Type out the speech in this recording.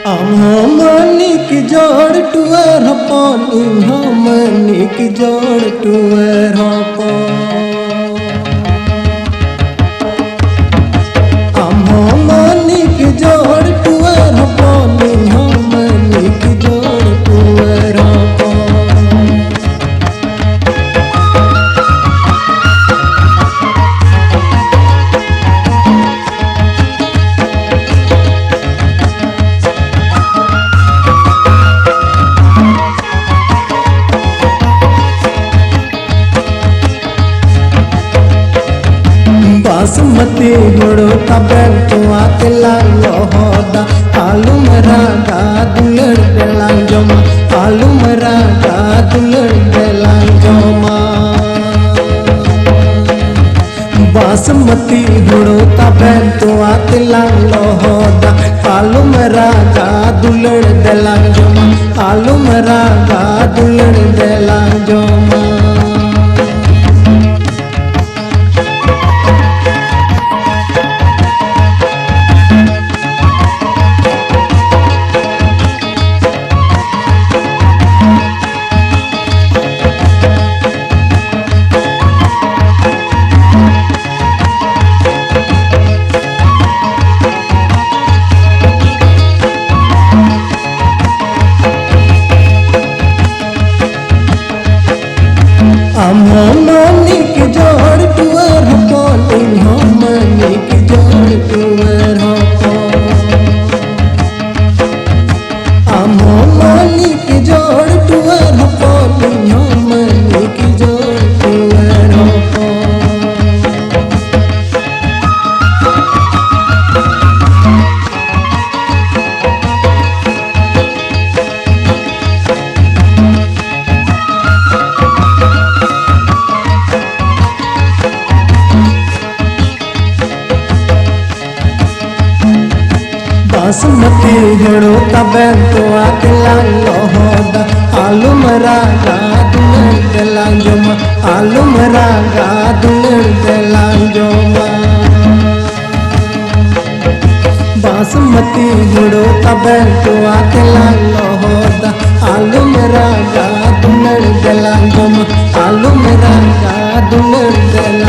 हमनिक जोड़ टुअर पानी हमनिक जोड़ टुअर हमनिक जोड़ टुअर पानी हमनिक जोड़ टुअर बासमती गुड़ो तबेल तो आतला लोहोदा आलू मरा गा दुलड़ बेलां जोमा आलू मरा गा दुलड़ बेलां जोमा बासमती गुड़ो तबेल तो आतला लोहोदा आलू मरा गा दुलड़ बेलां जोमा आलू मरा गा दुलड़ बेलां जोमा हमनिक जोड़ टुअर पानी हमनिक जोड़ टुअर हमनिक जोड़ टुअर पानी हमनिक जोड़ टुअर बासमती गुड़ो तबेल तो आतला लोहोदा आलू मरा गा दुलड़ बेलां जोमा आलू मरा गा दुलड़ बेलां जोमा बासमती गुड़ो तबेल तो आतला लोहोदा आलू मरा गा दुलड़ बेलां जोमा आलू मरा गा दुलड़ बेलां